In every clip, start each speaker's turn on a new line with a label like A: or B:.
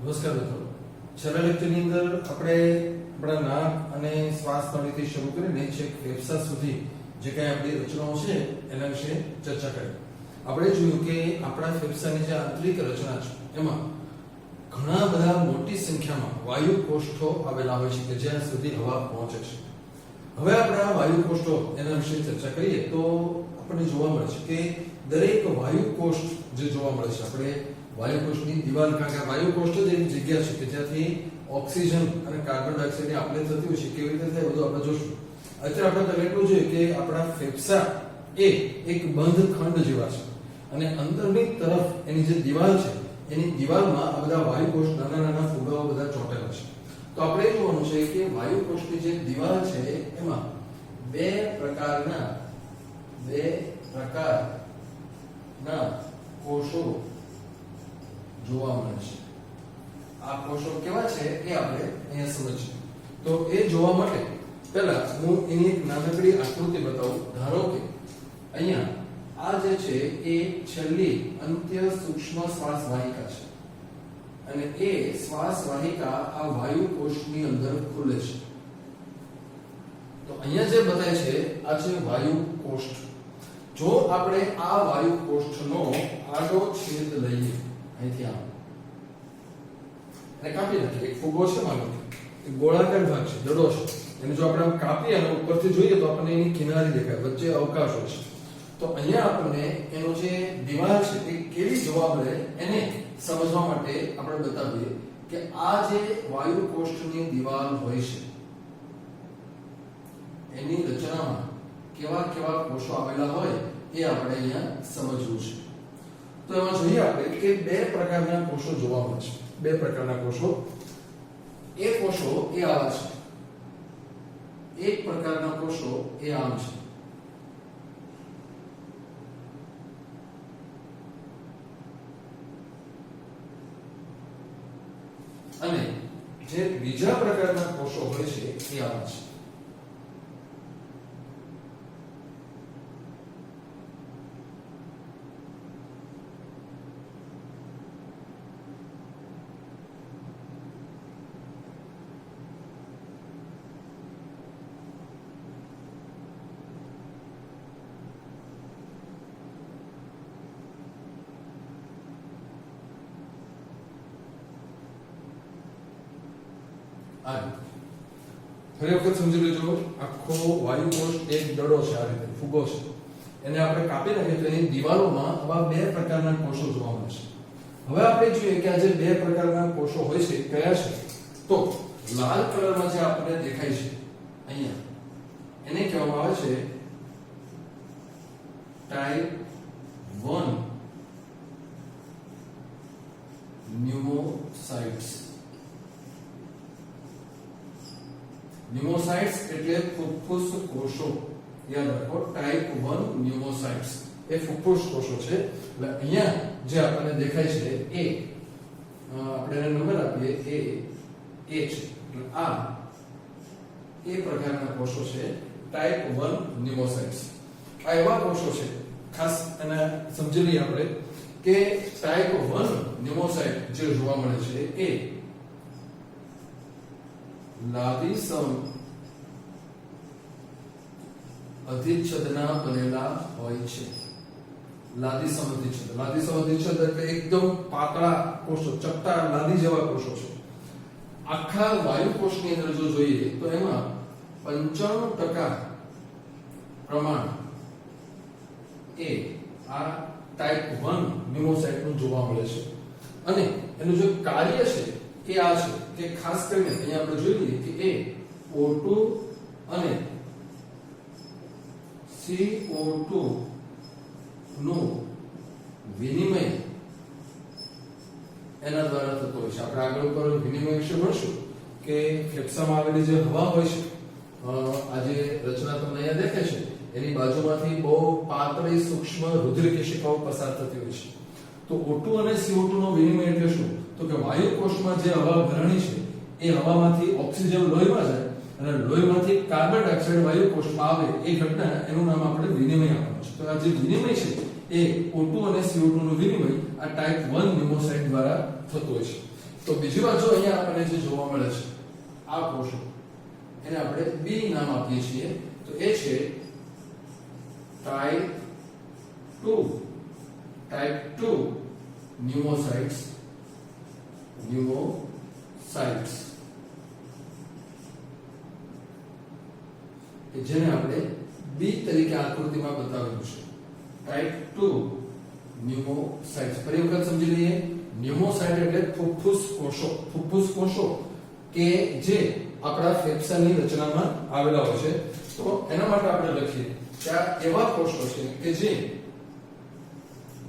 A: નમસ્કાર મિત્રો, છેલ્લા લેક્ચરની અંદર આપણે આપણા નાક અને શ્વાસ નળીથી શરૂ કરીને છેક ફેફસા સુધી જે કંઈ આપણી રચનાઓ છે એના વિશે ચર્ચા કરી. આપણે જોયું કે આપણા ફેફસાની જે આંતરિક રચના છે એમાં ઘણા બધા મોટી સંખ્યામાં વાયુ કોષો આવેલા હોય છે કે જ્યાં સુધી હવા પહોંચે છે. હવે આપણે આ વાયુ કોષો એના વિશે ચર્ચા કરીએ તો આપણને જોવા મળે છે કે દરેક વાયુ કોષ જે જોવા મળે છે, આપણે વાયુ કોષની દિવાલ, કારણ કે વાયુ કોષ જ એવી જગ્યા છે કે જ્યાંથી ઓક્સિજન અને કાર્બન ડાયોક્સાઇડની આપલે થતી હોય છે. કેવી રીતે થાય બધું આપણે જોશું. અત્યારે આપણે પહેલા એટલું જોઈએ કે આપણા ફેફસા એ એક બંધ ખંડ જેવા છે અને અંદરની તરફ એની જે દિવાલ છે એની દિવાલમાં આ બધા વાયુ કોષ, નાના નાના ફુગાઓ બધા ચોંટેલા છે. તો આપણે એ જોવાનું છે કે વાયુ કોષની જે દિવાલ છે એમાં બે પ્રકારના કોષો જોવા મળે છે. આ કોષો કેવા છે એ આપણે અહીંયા સમજીએ. તો એ જોવા માટે પહેલા હું એની એક નાનકડી આકૃતિ બતાવું. ધારો કે અહીંયા આ જે છે એ છેલ્લી અંત્ય સૂક્ષ્મ શ્વાસ વાહિકા છે અને એ શ્વાસ વાહિકા આ વાયુ કોષની અંદર ખુલે છે. તો અહીંયા જે બતાય છે આ છે વાયુ કોષ્ઠ. જો આપણે આ વાયુ કોષ્ઠનો આડો છેદ લઈએ અહીંથી આમ અને કાપી નાખીએ, એક ફુગો છે માનો એક ગોળાકાર ભાગ છે, દડો છે, એને જો આપણે આમ કાપીએ અને ઉપરથી જોઈએ તો આપણને એની કિનારી દેખાય, વચ્ચે અવકાશો છે. તો અહીંયા આપણને એનો જે દિવાલ છે એ કેવી જોવા મળે એને સમજવા માટે આપણે બતાવીએ કે આ જે વાયુ કોષ્ઠની દિવાલ હોય છે એની રચનામાં કેવા કેવા કોષો આવેલા હોય એ આપણે અહીંયા સમજવું છે. તો એમાં જોઈએ આપણે કે બે પ્રકારના કોષો જોવા મળે છે. બે પ્રકારના કોષો. એ કોષો એ આવા છે, એક પ્રકારના કોષો એ આમ છે અને જે બીજા પ્રકારના કોષો હોય છે એ આવા છે. ફરી વખત સમજી લેજો. આખો વાયુ કોષ એક દડો છે, આ રીતે ફુગો છે, એને આપણે કાપી નાખીએ તો એની દિવાલોમાં આવા બે પ્રકારના કોષો જોવા મળે છે. હવે આપણે જોઈએ કે આ જે બે પ્રકારના કોષો હોય છે કયા છે. તો લાલ કલરમાં જે આપણને દેખાય છે અહીંયા એને કહેવામાં આવે છે ટાઈપ 1 ન્યુમોસાઇટ્સ. ન્યુમોસાઇટ્સ એટલે ફુફ્ફુસ કોષો. યાદ રાખો, ટાઈપ 1 ન્યુમોસાઇટ્સ એ ફુફ્ફુસ કોષો છે. એટલે અહીંયા જે આપણને દેખાય છે એ આપણે એને નંબર આપીએ એ છે. એટલે આ એ પ્રકારના કોષો છે ટાઈપ 1 ન્યુમોસાઇટ્સ. આ એવા કોષો છે, ખાસ એને સમજી લઈએ આપણે કે ટાઈપ 1 ન્યુમોસાઇટ જે જોવા મળે છે એ લાદીસમ અધિચ્છદના બનેલા હોય છે. લાદીસમ અધિચ્છદ. લાદીસમ અધિચ્છદ એટલે એકદમ પાતળા કોષો, ચપટા લાદી જેવા કોષો છે. આખા વાયુ કોષની અંદર જો જોઈએ તો એમાં 95% પ્રમાણ એ આ ટાઈપ 1 ન્યુમોસાઇટનું જોવા મળે છે. અને એનું જે કાર્ય છે એ આ છે કે ખાસ કરીને અહીંયા આપણે જોઈ લઈએ કે એ O2 અને CO2 નું વિનિમય એના દ્વારા થતો હોય છે. આપણે આગળ ઉપર વિનિમય વિશે ભણશું કે ફેફસામાં આવેલી જે હવા હોય છે, આ જે રચના તમને અહીંયા દેખાય છે એની બાજુમાંથી બહુ પાતળી સૂક્ષ્મ રુધિર કેશિકાઓ પસાર થતી હોય છે. તો O2 અને CO2 નો વિનિમય એટલે શું? તો કે વાયુ કોષમાં જે હવા ભરાણી છે એ હવામાંથી ઓક્સિજન લોહીમાં જાય અને લોહીમાંથી કાર્બન ડાયોક્સાઇડ વાયુ કોષમાં આવે, એ ઘટના એનું નામ આપણે વિનિમય આપવાનું છે. તો આ જે વિનિમય છે એ O2 અને CO2 નું વિનિમય આ ટાઈપ 1 ન્યુમોસાઇટ દ્વારા થતો હોય છે. તો બીજી બાજુ અહીંયા આપણને જે જોવા મળે છે આ કોષો એને આપણે બી નામ આપીએ છીએ તો એ છે ટાઈપ 2 ન્યુમોસાઇટ્સ કે જેને આપણે બી તરીકે આકૃતિમાં બતાવેલું છે ટાઈપ 2 ન્યુમોસાઇટ્સ ફરી વખત સમજી લઈએ ન્યુમોસાઇટ એટલે ફુફ્ફુસ કોષો કે જે આપણા ફેફસાની રચનામાં આવેલા હોય છે તો એના માટે આપણે લખીએ કે આ એવા કોષો છે કે જે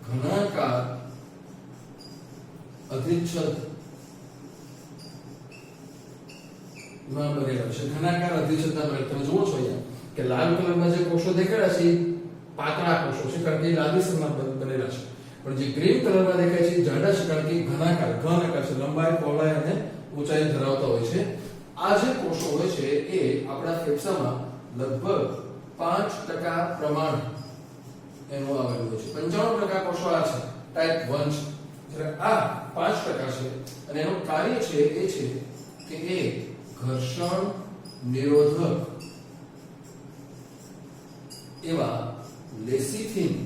A: ઘનાકાર અધિચ્છદ માં બનેલા છે ઘનાકાર અધિચ્છદના બનેલા તમે જુઓ છો અહીંયા કે લાલ કલરમાં જે કોષો દેખાયા છે પાતળા કોષો છે કારણ કે લાદીસરમાં બનેલા છે પણ જે ગ્રીન કલરમાં દેખાય છે જાડા છે કારણ કે ઘનાકાર છે લંબાઈ પહોળાઈ અને ઊંચાઈ ધરાવતા હોય છે આ જે કોષો હોય છે એ આપણા ફેફસામાં લગભગ 5% પ્રમાણ એનું આવેલું હોય છે 95% કોષો આ છે ટાઈપ 1 છે જ્યારે આ 5% છે અને એનું કાર્ય છે એ છે કે એ ઘર્ષણ નિરોધક એવા લેસિથિન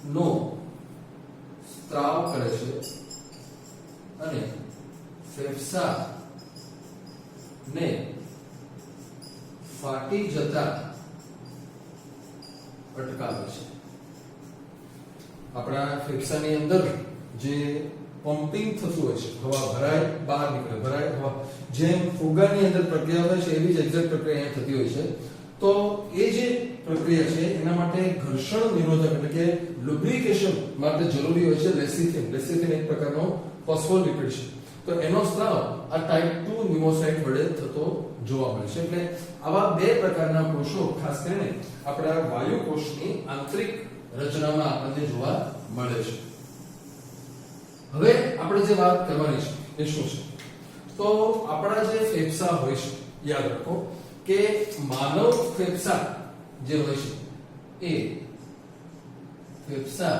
A: નો સ્ત્રાવ કરે છે અને ફેફસા ને ફાટી જતા અટકાવે છે આપણા ફેફસાની અંદર જે પમ્પિંગ થતું હોય છે હવા ભરાય બહાર નીકળે ભરાય હવા જેમ ફુગાની અંદર પ્રક્રિયા હોય છે એવી જ એક્ઝેક્ટ પ્રક્રિયા અહીંયા થતી હોય છે તો એ જે પ્રક્રિયા છે એના માટે ઘર્ષણ નિરોધક એટલે કે લુબ્રિકેશન માટે જરૂરી હોય છે લેસિથિન એક પ્રકારનો ફોસ્ફોલિપિડ છે તો એનો સ્ત્રાવ આ ટાઈપ 2 ન્યુમોસાઇટ વડે થતો જોવા મળે છે એટલે આવા બે પ્રકારના કોષો ખાસ કરીને આપણા વાયુ કોષની આંતરિક રચનામાં આપણને જોવા મળે છે હવે આપણે જે વાત કરવાની છે એ શું છે તો આપણા જે ફેફસા હોય છે યાદ રાખો કે માનવ ફેફસા જે હોય છે એ ફેફસા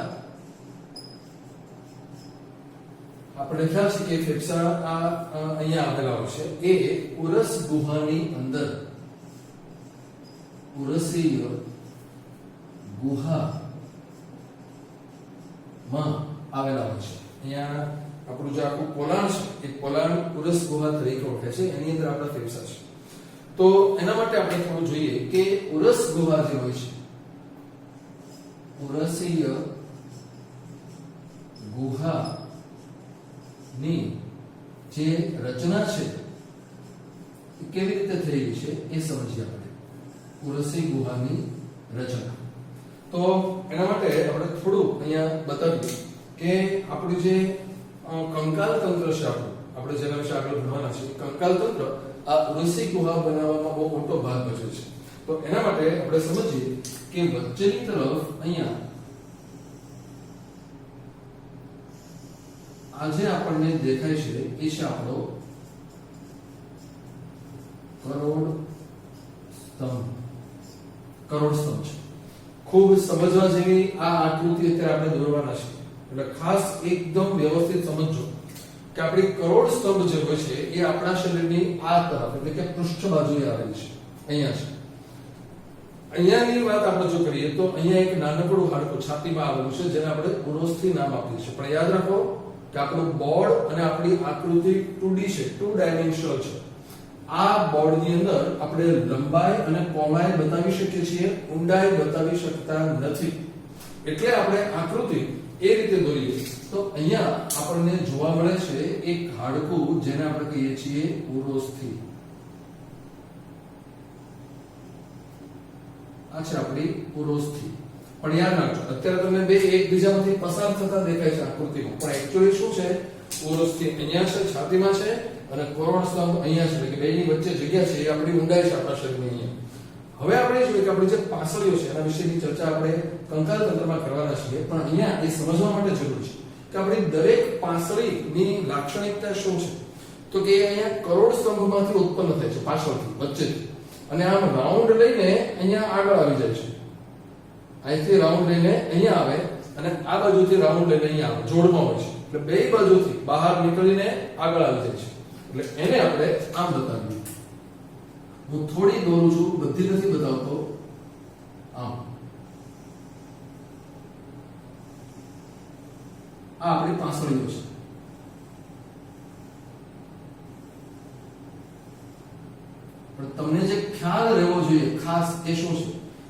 A: આપણે ખ્યાલ છે કે ફેફસા આ અહીંયા આવેલા હોય છે એ ઉરસ ગુહાની અંદર ઉરસીય ગુહામાં આવેલા હોય છે અહીંયા આપણું જે આખું પોલાણ છે એ પોલાણ ઉરસ ગુહા તરીકે ઓળખાય છે એની અંદર આપણા ફેફસા છે તો એના માટે આપણે થોડું જોઈએ કે ઉરસ ગુહા જે હોય છે ઉરસીય ગુહાની જે રચના છે એ કેવી રીતે થયેલી છે એ સમજીએ આપણે ઉરસી ગુહાની રચના તો એના માટે આપણે થોડું અહીંયા બતાવીએ કે આપણું જે કંકાલ તંત્ર છે આપણે જેના વિશે આગળ ભણવાના છે કંકાલ તંત્ર આ ઉરસી ગુહા બનાવવામાં બહુ મોટો ભાગ ભજવે છે તો એના માટે આપણે સમજીએ કે વચ્ચેની તરફ અહીંયા આ જે આપણને દેખાય છે એ છે આપણો કરોડ સ્તંભ છે ખૂબ સમજવા જેવી આ આકૃતિ અત્યારે આપણે દોરવાના છે એટલે ખાસ એકદમ વ્યવસ્થિત સમજજો કે આપણી કરોડ સ્તંભ જે હોય છે એ આપણા શરીરની આ તરફ એટલે કે પૃષ્ઠ બાજુએ આવેલી છે અહીંયા છે અહીંયાની વાત આપણે જો કરીએ તો અહીંયા એક નાનકડું હાડકું છાતીમાં આવેલું છે જેને આપણે ઉરોસ્થિ નામ આપ્યું છે પણ યાદ રાખો કે આપણું બોર્ડ અને આપણી આકૃતિ 2D છે 2 ડાયમેન્શનલ છે આ બોર્ડની અંદર આપણે લંબાઈ અને પહોળાઈ બતાવી શકીએ છીએ ઊંડાઈ બતાવી શકતા નથી એટલે આપણે આકૃતિ એ રીતે દોરીએ તો અહીંયા આપણને જોવા મળે છે એક હાડકું જેને આપણે કહીએ છીએ ઉરોસ્થિ આ છે આપણી ઉરોસ્થિ પણ યાદ રાખજો અત્યારે તમને બે એકબીજામાંથી પસાર થતા દેખાય છે આકૃતિમાં પણ એક્ચ્યુઅલી શું છે ઉરોસ્થિ અહીંયા છે છાતીમાં છે અને કરોડ સ્તંભ અહીંયા છે કે બેની વચ્ચે જગ્યા છે એ આપણી ઊંડાઈ છે આપણા શરીરની અહીંયા હવે આપણે જોઈએ કે આપણી જે પાસળીઓ છે એના વિશેની ચર્ચા આપણે કંકાલ તંત્રમાં કરવાના છીએ પણ અહીંયા એ સમજવા માટે જરૂરી છે કે આપણી દરેક પાસળીની લાક્ષણિકતા શું છે તો કે અહીંયા કરોડ સ્તંભમાંથી ઉત્પન્ન થાય છે પાછળથી વચ્ચેથી અને આમ રાઉન્ડ લઈને અહીંયા આગળ આવી જાય છે અહીંથી રાઉન્ડ લઈને અહીંયા આવે અને અને આ બાજુથી રાઉન્ડ લઈને અહીંયા આવે જોડમાં હોય છે એટલે બે બાજુથી બહાર નીકળીને આગળ આવી જાય છે એટલે એને આપણે આમ બતાવીએ હું થોડી દોરું છું બધી નથી બતાવતો આમ આ આપણી પાંસળીઓ છે પણ તમને જે ખ્યાલ રહેવો જોઈએ ખાસ એ શું છે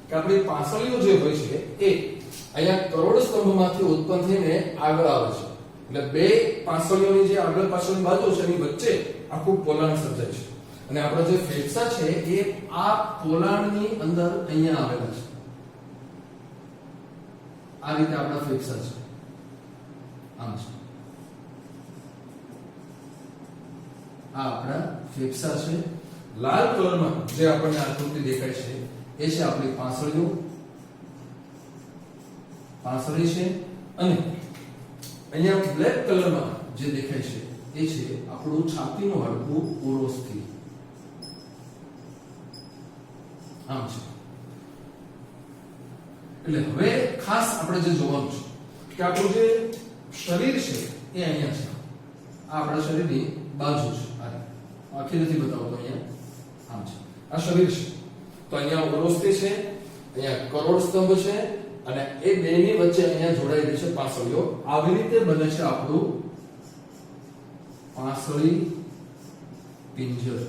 A: કે આપણી પાંસળીઓ જે હોય છે એ અહીંયા કરોડ સ્તંભમાંથી ઉત્પન્ન થઈને આગળ આવે છે એટલે બે પાંસળીઓની જે આગળ પાછળની બાજુ છે એની વચ્ચે આખું પોલાણ સર્જાય છે અને આપણા જે ફેફસા છે એ આ પોલાણની અંદર અહીંયા આવેલા છે આ રીતે આપણા ફેફસા છે આમ છે આ આપણા ફેફસા છે લાલ કલરમાં જે આપણને આકૃતિ દેખાય છે એ છે આપણી પાંસળીઓ પાંસળી છે અને અહીંયા બ્લેક કલરમાં જે દેખાય છે એ છે આપણું છાતીનું હાડકું ઉરોસ્થિ આમ છે એટલે હવે ખાસ આપણે જે જોવાનું છે કે આપણું જે શરીર છે એ અહીંયા છે આ આપણા શરીરની બાજુ છે આખી નથી બતાવતો અહીંયા આમ છે આ શરીર છે તો અહીંયા ઉરોસ્થિ છે અહીંયા કરોડ સ્તંભ છે અને એ બેની વચ્ચે અહીંયા જોડાયેલી છે પાંસળીઓ આવી રીતે બને છે આપણું પાંસળી પિંજર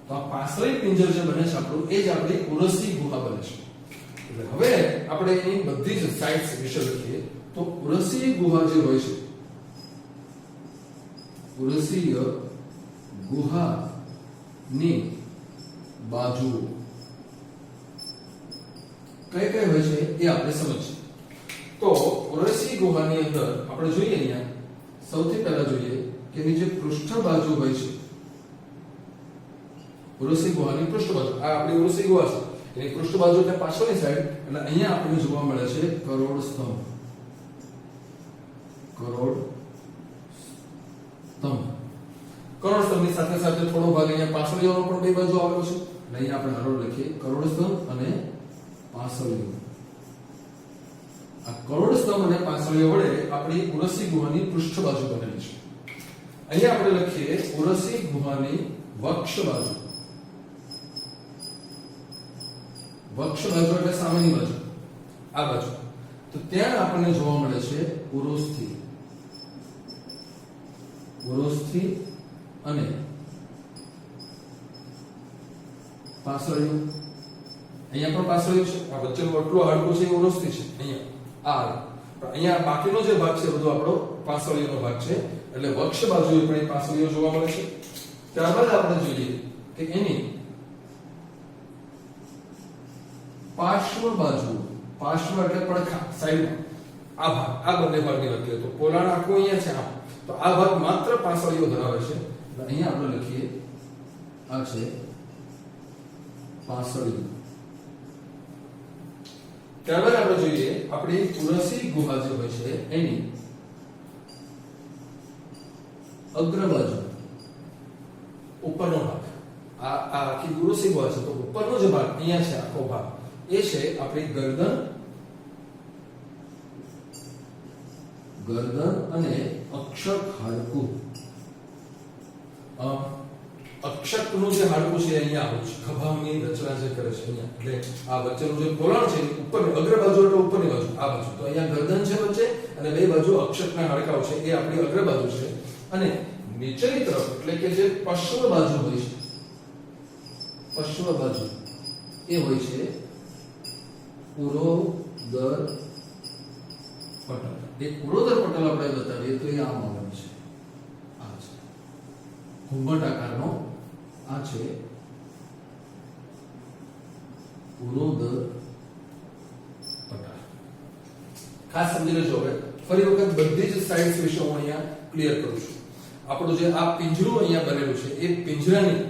A: તો આ પાંસળી પિંજર જે બને છે આપણું એ જ આપણી ઉરસી ગુહા બને છે એટલે હવે આપણે એની બધી જ સાઇટ્સ વિશે લખીએ તો ઉરસી ગુહા જે હોય છે ઉરસીય ગુહાની બાજુઓ કઈ કઈ હોય છે એ આપણે સમજીએ તો ઉરસી ગુહાની અંદર આપણે જોઈએ અહીંયા સૌથી પહેલા જોઈએ કે એની જે પૃષ્ઠ બાજુ હોય છે ઉરસી ગુહાની પૃષ્ઠ બાજુ આ આપણી ઉરસી ગુહા છે એની પૃષ્ઠ બાજુ એટલે પાછળની સાઈડ એટલે અહીંયા આપણને જોવા મળે છે કરોડ સ્તંભ કરોડ સ્તંભ કરોડ સ્તંભની સાથે સાથે થોડો ભાગ અહીંયા પાંસળીઓનો પણ બે બાજુ આવેલો છે એટલે અહીંયા આપણે હરોળ લખીએ કરોડ સ્તંભ અને પાંસળીઓ આ કરોડ સ્તંભ અને પાંસળીઓ વડે આપણી ઉરસી ગુહાની પૃષ્ઠ બાજુ બનેલી છે અહીંયા આપણે લખીએ ઉરસી ગુહાની વક્ષ બાજુ વક્ષ બાજુ એટલે સામેની બાજુ આ બાજુ તો ત્યાં આપણને જોવા મળે છે ઉરોસ્થિ ઉરોસ્થિ અને પાંસળીઓ અહીંયા પણ પાંસળીઓ છે આ વચ્ચેનું આટલું હાડકું છે એ ઉરોસ્થિ છે અહીંયા આ અહીંયા બાકીનો જે ભાગ છે બધો આપણો પાંસળીઓનો ભાગ છે એટલે વક્ષ બાજુએ પણ પાંસળીઓ જોવા મળે છે ત્યારબાદ આપણે જોઈએ કે એની પાર્શ્વ બાજુ પાર્શ્વ એટલે પડખા સાઈડમાં આ ભાગ આ બંને ભાગની લખીએ તો પોલાણ આખું અહીંયા છે આમ તો આ ભાગ માત્ર પાંસળીઓ ધરાવે છે એટલે અહીંયા આપણે લખીએ આ છે પાંસળીઓ ત્યારબાદ આપણે જોઈએ આપણી ઉરસી ગુહા જે હોય છે એની અગ્ર બાજુ ઉપરનો ભાગ આ આખી ઉરસી ગુહા છે તો ઉપરનો જે ભાગ અહીંયા છે આખો ભાગ એ છે આપણી ગરદન અને અક્ષક હાડકું અક્ષકનું જે હાડકું છે અહીંયા આવું છે ખભાની રચના જે કરે છે અહીંયા એટલે આ વચ્ચેનું જે પોલાણ છે ઉપરની અગ્ર બાજુ એટલે ઉપરની બાજુ આ બાજુ તો અહીંયા ગરદન છે વચ્ચે અને બે બાજુ અક્ષકના હાડકાઓ છે એ આપણી અગ્ર બાજુ છે અને નીચેની તરફ એટલે કે જે પશ્ચિમ બાજુ હોય છે પશ્ચિમ બાજુ એ હોય છે ઉરોદર પટલ એ ઉરોદર પટલ આપણે બતાવીએ તો એ આમ આવે છે આ છે ઘુંઘટ આકારનો આ છે ઉરોદર પટલ ખાસ સમજી લેજો હવે ફરી વખત બધી જ સાઇડ્સ વિશે હું અહીંયા ક્લિયર કરું છું આપણું જે આ પિંજરું અહીંયા બનેલું છે એ પિંજરાની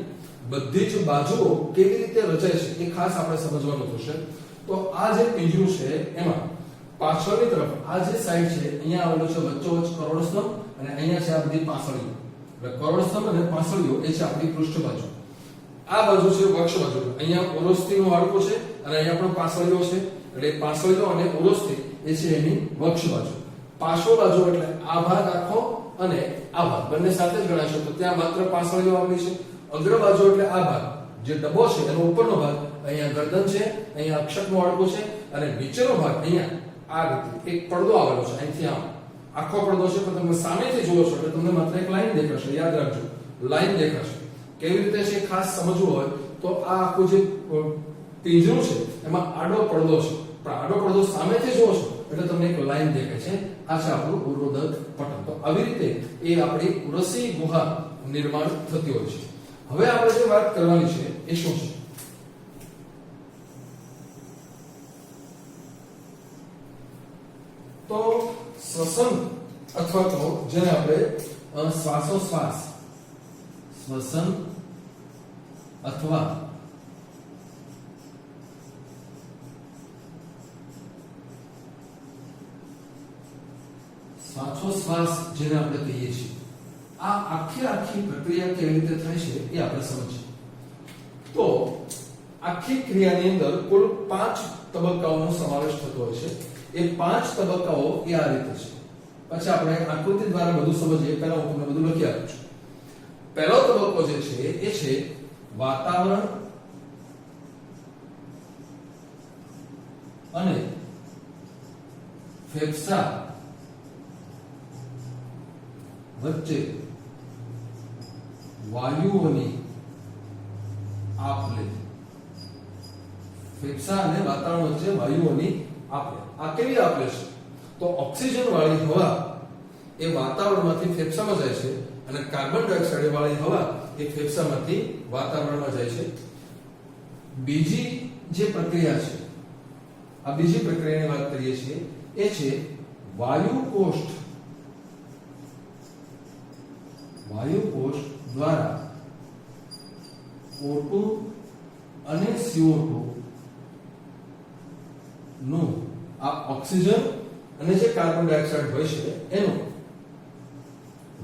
A: બધી જ બાજુઓ કેવી રીતે રચાય છે એ ખાસ આપણે સમજવાનું થશે તો આ જે પિંજરું છે એમાં પાછળની તરફ આ જે સાઈડ છે અહીંયા આવેલું છે વચ્ચોવચ્ચ કરોડ સ્તંભ અને અહીંયા છે આ બધી પાંસળીઓ એટલે કરોડ સ્તંભ અને પાંસળીઓ એ છે આપણી પૃષ્ઠ બાજુ આ બાજુ છે વક્ષ બાજુ અહીંયા ઉરોસ્થિનું હાડકું છે અને અહીંયા પણ પાંસળીઓ છે એટલે પાછળનો અને ઉરોસ્થિ એ છે એની વક્ષ બાજુ. પાછળ બાજુ એટલે આ ભાગ આખો અને આ ભાગ બંને સાથે જ ગણાશે, તો ત્યાં માત્ર પાછળનો આવેલી છે. અગ્ર બાજુ એટલે આ ભાગ જે ડબ્બો છે એનો ઉપરનો ભાગ, અહીંયા ગરદન છે, અહીંયા અક્ષકનું હાડકું છે, અને નીચેનો ભાગ અહીંયા આ રીતે એક પડદો આવેલો છે. અહીંથી આમ આખો પડદો છે, પણ તમે સામેથી જુઓ છો એટલે તમને માત્ર એક લાઈન દેખાશે. યાદ રાખજો, લાઈન દેખાશે. કેવી રીતે છે ખાસ સમજવું હોય તો આ આખું જે પિંજરું છે એમાં આડો પડદો છે, પણ આડો પડદો સામેથી જુઓ છો એટલે તમને એક લાઈન દેખાય છે. આ છે આપણું ઉરોદક પટલ. તો આવી રીતે એ આપણી ઉરસી ગુહા નિર્માણ થતી હોય છે. હવે આપણે જે વાત કરવાની છે એ શું છે? તો શ્વસન અથવા તો જેને આપણે શ્વાસોશ્વાસ, શ્વસન અથવા શ્વાસોશ્વાસ જેને આપણે કહીએ છીએ, આ આખી પ્રક્રિયા કેવી રીતે થાય છે એ આપણે સમજીએ. તો આખી ક્રિયાની અંદર કુલ 5 તબક્કાઓનો સમાવેશ થતો હોય છે. એ 5 તબક્કાઓ એ આ રીતે છે. પછી આપણે આકૃતિ દ્વારા બધું સમજીએ. પહેલા હું તમને બધું લખી આપું છું. પહેલો તબક્કો જે છે એ છે વાતાવરણ અને ફેફસા વચ્ચે વાયુઓની આપ-લે. ફેફસા અને વાતાવરણ વચ્ચે વાયુઓની આપ-લે. આ કેવી આપ-લે છે? તો ઓક્સિજન વાળી હવા એ વાતાવરણમાંથી ફેફસામાં જાય છે, અને કાર્બન ડાયોક્સાઇડ વાળી હવા એ ફેફસામાંથી વાતાવરણમાં જાય છે. બીજી જે પ્રક્રિયા છે, આ બીજી પ્રક્રિયાની વાત કરીએ છીએ, એ છે વાયુકોષ્ઠ. વાયુકોષ્ઠ દ્વારા O2 અને CO2 નું આ ઓક્સિજન અને જે કાર્બન ડાયોક્સાઇડ હોય છે એનું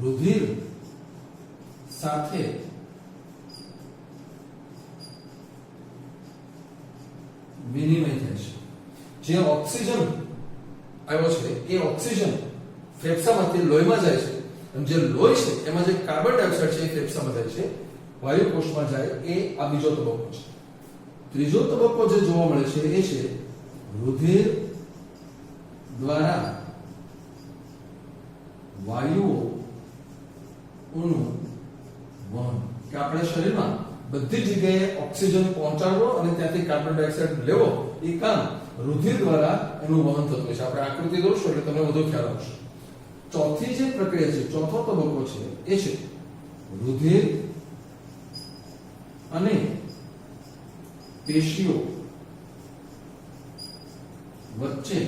A: રુધિર સાથે વિનિમય થાય છે. જે ઓક્સિજન આવ્યો છે એ ઓક્સિજન ફેફસામાંથી લોહીમાં જાય છે, અને જે લોહી છે એમાં જે કાર્બન ડાયોક્સાઇડ છે એ ફેફસામાં જાય છે, વાયુકોષમાં જાય. એ આ બીજો તબક્કો છે. ત્રીજો તબક્કો જે જોવા મળે છે એ છે રુધિર દ્વારા વાયુઓનું વહન. કે આપણે શરીરમાં બધી જગ્યાએ ઓક્સિજન પહોંચાડવો અને ત્યાંથી કાર્બન ડાયોક્સાઇડ લેવો, એ કામ રુધિર દ્વારા એનું વહન થતું હોય છે. આપણે આકૃતિ દોરશું એટલે તમને વધુ ખ્યાલ આવશે. ચોથી જે પ્રક્રિયા છે, ચોથો તબક્કો છે, એ છે રુધિર અને પેશીઓ વચ્ચે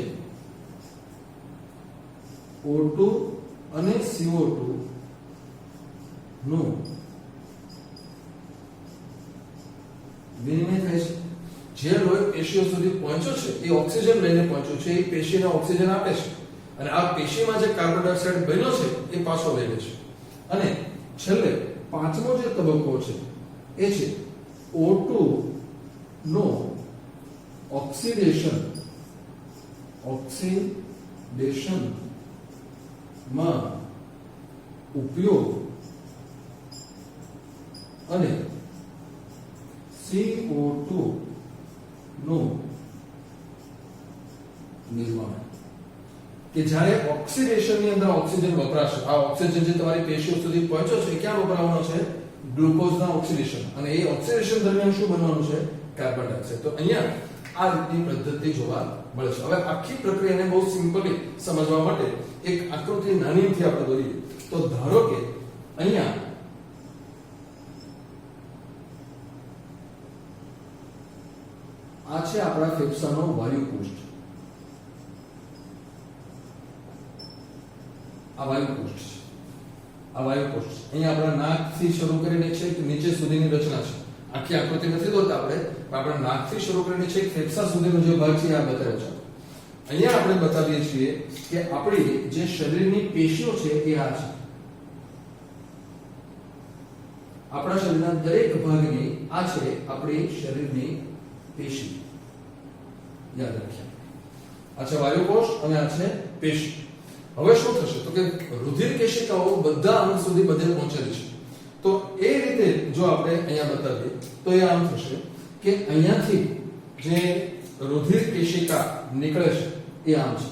A: O2 અને CO2 નું વિનિમય થાય છે. જે લોહી પેશીઓ સુધી પહોંચ્યો છે એ ઓક્સિજન લઈને પહોંચ્યો છે, એ પેશીને ઓક્સિજન આપે છે, અને આ પેશીમાં જે કાર્બન ડાયોક્સાઇડ બન્યો છે એ પાછો લઈ લે છે. અને છેલ્લે પાંચમો જે તબક્કો છે એ છે O2 નો ઓક્સિડેશન માં ઉપયોગ અને CO2 નું નિર્માણ. કે જ્યારે ઓક્સિડેશન ની અંદર ઓક્સિજન વપરાશે, આ ઓક્સિજન જે તમારી પેશીઓ સુધી પહોંચ્યો છે ક્યાં વપરાવાનો છે? ગ્લુકોઝના ઓક્સિડેશન. અને એ ઓક્સિડેશન દરમિયાન શું બનવાનું છે? Carbon dioxide. તો અહીંયા આ રીતની પદ્ધતિ જોવા મળે છે. હવે આખી પ્રક્રિયાને બહુ સિમ્પલી સમજવા માટે એક આકૃતિ નાનીથી આપણે દોરીએ. તો ધારો કે અહીંયા આ છે આપણા ફેફસાનો વાયુકોષ્ઠ. આ વાયુકોષ્ઠ છે. આ વાયુકોષ્ઠ અહીંયા આપણા નાકથી શરૂ કરીને છેક નીચે સુધીની રચના છે. આખી આકૃતિ નથી દોરતા આપણે, પણ આપણા નાકથી શરૂ કરીને છેક ફેફસા સુધીનો જે ભાગ છે આ બતાવ્યો છે. અહીંયા આપણે બતાવીએ છીએ કે આપણી જે શરીરની પેશીઓ છે એ આ છે. આપણા શરીરના દરેક ભાગની આ છે આપણી શરીરની પેશી. યાદ રાખીએ. આ છે વાયુકોષ અને આ છે પેશી. હવે શું થશે તો કે રુધિર કેશિકાઓ બધા અંગ સુધી બધે પહોંચેલી છે. તો એ રીતે જો આપણે અહીંયા બતાવીએ તો એ આમ થશે કે અહીંયાથી જે રુધિર કેશિકા નીકળે છે એ આમ છે,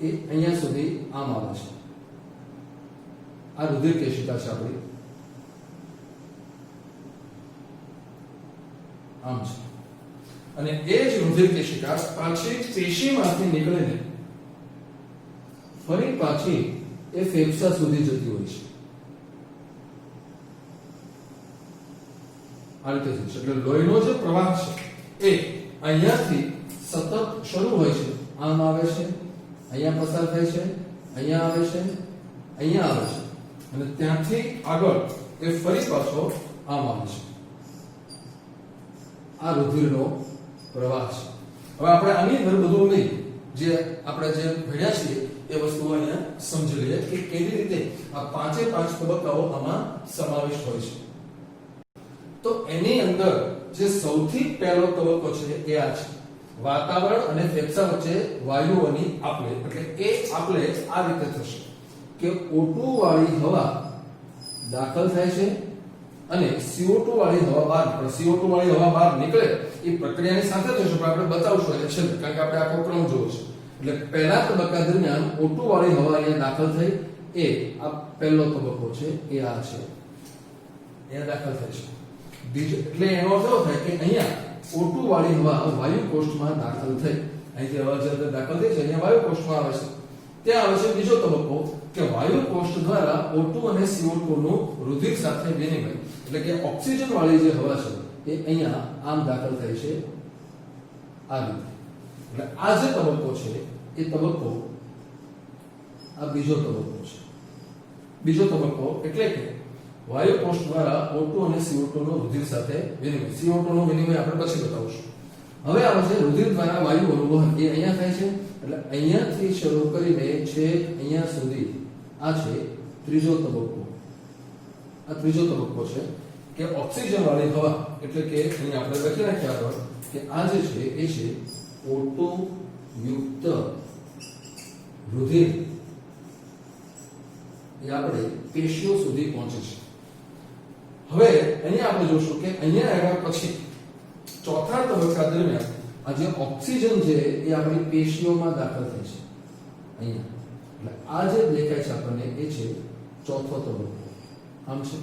A: એ અહીંયા સુધી આમ આવે છે. આ રુધિર કેશિકા છે આપણી, આમ છે. અને એ જ રુધિર કેશિકા પાછી પેશીમાંથી નીકળીને ફરી પાછી એ ફેફસા સુધી જતી હોય છે. આ રીતે છે. એટલે લોહીનો જે પ્રવાહ છે એ અહીંયાથી સતત શરૂ હોય છે, આમ આવે છે, અહીંયા પસાર થાય છે, અહીંયા આવે છે, અહીંયા આવે છે અને ત્યાંથી આગળ એ ફરી પાછો આમ આવે છે. આ રુધિરનો પ્રવાહ છે. હવે આપણે આની અંદર બધું નહીં જે આપણે જે ભણ્યા છીએ એ વસ્તુઓ અહીંયા સમજી લઈએ કે કેવી રીતે આ પાંચે પાંચ તબક્કાઓ આમાં સમાવિષ્ટ હોય છે. તો એની અંદર જે સૌથી પહેલો તબક્કો છે એ આ છે, વાતાવરણ અને ફેફસા વચ્ચે વાયુઓની આપલે. એટલે એ આપલે આ રીતે થશે કે O2 વાળી હવા દાખલ થાય છે અને CO2 વાળી હવા બહાર નીકળે. CO2 વાળી હવા બહાર નીકળે એ પ્રક્રિયાની સાથે થશે, પણ આપણે બતાવશું એટલે છેલ્લે, કારણ કે આપણે આખો ક્રમ જોવો છે. એટલે પહેલા તબક્કા દરમિયાન O2 વાળી હવા અહીંયા દાખલ થઈ, એ આ પહેલો તબક્કો છે, એ આ છે, અહીંયા દાખલ થાય છે. બીજો એટલે એનો અર્થ એવો થાય કે અહીંયા O2 વાળી હવા વાયુ કોષમાં દાખલ થઈ, અહીંથી હવા જે દાખલ થઈ છે અહીંયા વાયુ કોષમાં આવે છે. ત્યાં આવે છે બીજો તબક્કો કે વાયુ કોષ દ્વારા O2 અને CO2 નું રુધિર સાથે વિનિમય. એટલે કે ઓક્સિજન વાળી જે હવા છે એ અહીંયા આમ દાખલ થાય છે આ રીતે. એટલે આ જે તબક્કો છે એ તબક્કો આ બીજો તબક્કો છે. બીજો તબક્કો એટલે કે વાયુ કોષ દ્વારા O2 અને CO2 નું રુધિર સાથે વિનિમય. CO2 નું વિનિમય આપણે પછી બતાવશું. હવે આવે છે રુધિર દ્વારા વાયુઓનું વહન, એ અહીંયા થાય છે. એટલે અહીંયાથી શરૂ કરીને છેક અહીંયા સુધી આ છે ત્રીજો તબક્કો. આ ત્રીજો તબક્કો છે કે ઓક્સિજન વાળી હવા, એટલે કે અહીંયા આપણે લખી નાખ્યા આગળ કે આ જે છે એ છે O2 યુક્ત રુધિર એ આપણે પેશીઓ સુધી પહોંચે છે. હવે અહીંયા આપણે જોશું કે અહીંયા આવ્યા પછી ચોથા તબક્કા દરમિયાન આ જે ઓક્સિજન છે એ આપણી પેશીઓમાં દાખલ થાય છે અહીંયા. એટલે આ જે દેખાય છે આપણને એ છે ચોથો તબક્કો. આમ છે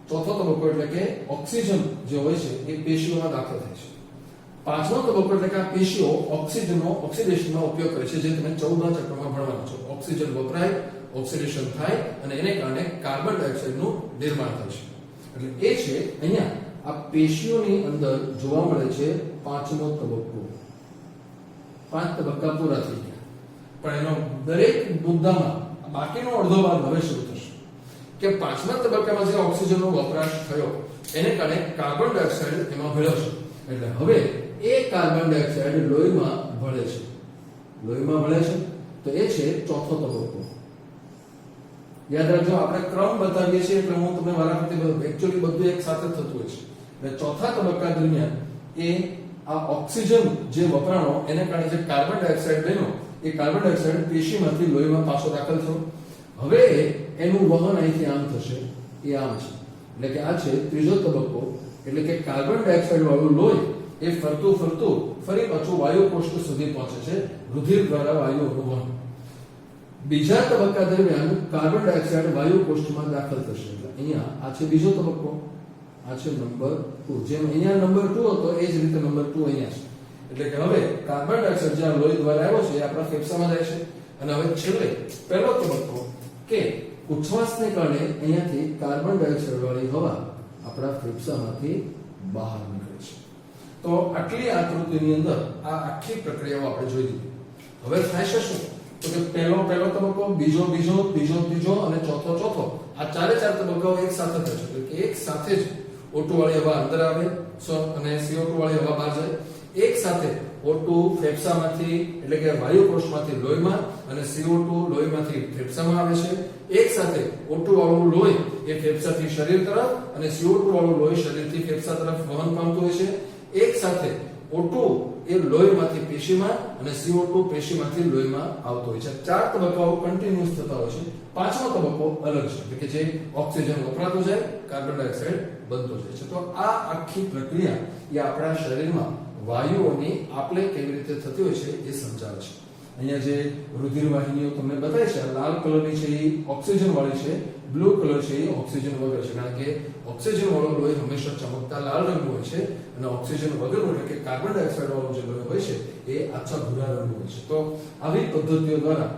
A: ચોથો તબક્કો, એટલે કે ઓક્સિજન જે હોય છે એ પેશીઓમાં દાખલ થાય છે. પાંચમો તબક્કો એટલે કે આ પેશીઓ ઓક્સિજનનો ઓક્સિડેશનનો ઉપયોગ કરે છે, જે તમે 14મા ચેપ્ટરમાં ભણવાના છો. ઓક્સિજન વપરાય, ઓક્સિડેશન થાય અને એને કારણે કાર્બન ડાયોક્સાઇડનું નિર્માણ થાય છે. એટલે એ છે અહીંયા આ પેશીઓની અંદર જોવા મળે છે પાંચમો તબક્કો. 5 તબક્કા પૂરા થઈ ગયા, પણ એનો દરેક મુદ્દામાં બાકીનો અડધો ભાગ હવે શરૂ થશે કે પાંચમા તબક્કામાં જે ઓક્સિજનનો વપરાશ થયો એને કારણે કાર્બન ડાયોક્સાઇડ એમાં ભળ્યો છે. એટલે હવે એ કાર્બન ડાયોક્સાઇડ લોહીમાં ભળે છે. લોહીમાં ભળે છે તો એ છે ચોથો તબક્કો. યાદ રાખજો, આપણે ક્રમ બતાવીએ છીએ એટલે હું તમને વારાફરતી બતાવું. એક્ચ્યુઅલી બધું એક સાથે થતું હોય છે. એટલે ચોથા તબક્કા દરમિયાન એ આ ઓક્સિજન જે વપરાણો એને કારણે જે કાર્બન ડાયોક્સાઇડ બન્યો એ કાર્બન ડાયોક્સાઇડ પેશીમાંથી લોહીમાં પાછો દાખલ થયો. હવે એનું વહન અહીંથી આમ થશે, એ આમ છે. એટલે કે આ છે ત્રીજો તબક્કો. એટલે કે કાર્બન ડાયોક્સાઇડ વાળું લોહી એ ફરતું ફરતું ફરી પાછું વાયુ કોષ્ઠ સુધી પહોંચે છે, રુધિર દ્વારા વાયુઓનું વહન. બીજા તબક્કા દરમિયાન કાર્બન ડાયોક્સાઇડ વાયુ કોષ્ઠમાં દાખલ થશે. એટલે અહીંયા આ છે બીજો તબક્કો, આ છે નંબર 2. જેમ અહીંયા નંબર 2 હતો એ જ રીતે નંબર 2 અહીંયા છે. એટલે કે હવે કાર્બન ડાયોક્સાઇડ જ્યાં લોહી દ્વારા આવ્યો છે એ આપણા ફેફસામાં જાય છે. અને હવે છેલ્લે પહેલો તબક્કો કે ઉચ્છ્વાસને કારણે અહીંયાથી કાર્બન ડાયોક્સાઇડ વાળી હવા આપણા ફેફસામાંથી બહાર નીકળે છે. તો આટલી આકૃતિની અંદર આ આખી પ્રક્રિયાઓ આપણે જોઈ લીધી. હવે થાય છે શું તો કે પહેલો તબક્કો, બીજો ત્રીજો અને ચોથો આ ચારે ચાર તબક્કાઓ એક સાથે થશે. એટલે કે એક સાથે જ O2 વાળી હવા અંદર આવે અને CO2 વાળી હવા બહાર જાય. એક સાથે O2 ફેફસામાંથી એટલે કે વાયુ કોષમાંથી લોહીમાં અને CO2 લોહીમાંથી ફેફસામાં આવે છે. એક સાથે O2 વાળું લોહી એ ફેફસાથી શરીર તરફ અને CO2 વાળું લોહી શરીરથી ફેફસા તરફ વહન પામતું હોય છે. એક સાથે O2 એ લોહીમાંથી પેશીમાં અને CO2 પેશીમાંથી લોહીમાં આવતો હોય છે. 4 તબક્કાઓ કન્ટિન્યુઅસ થતા હોય છે. પાંચમો તબક્કો અલગ છે, એટલે કે જે ઓક્સિજન વપરાતો જાય, કાર્બન ડાયોક્સાઇડ બનતો જાય છે. તો આ આખી પ્રક્રિયા એ આપણા શરીરમાં વાયુઓની આપલે કેવી રીતે થતી હોય છે એ સમજાવે છે. અહીંયા જે રુધિર વાહિનીઓ તમને બતાવી છે, લાલ કલરની છે એ ઓક્સિજન વાળી છે, બ્લુ કલર છે એ ઓક્સિજન વગર છે. કારણ કે ઓક્સિજન વાળો લોહી હંમેશા ચમકતા લાલ રંગનું હોય છે અને ઓક્સિજન વગરનું એટલે કે કાર્બન ડાયોક્સાઇડ વાળું જે લોહી હોય છે એ આછા ભૂરા રંગનું હોય છે. તો આવી પદ્ધતિઓ દ્વારા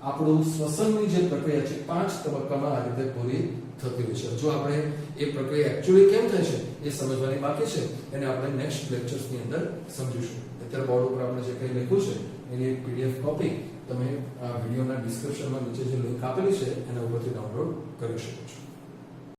A: આપણું શ્વસનની જે પ્રક્રિયા છે 5 તબક્કામાં આ રીતે પૂરી થતી હોય છે. જો આપણે એ પ્રક્રિયા એકચ્યુઅલી કેમ થાય છે એ સમજવાની બાકી છે, એને આપણે નેક્સ્ટ લેક્ચર્સની અંદર સમજીશું. અત્યારે બોર્ડ ઉપર આપણે જે કંઈ લખ્યું છે એની એક PDF કોપી તમે આ વિડીયોના ડિસ્ક્રિપ્શનમાં નીચે જે લિંક આપેલી છે એના ઉપરથી ડાઉનલોડ કરી શકો છો.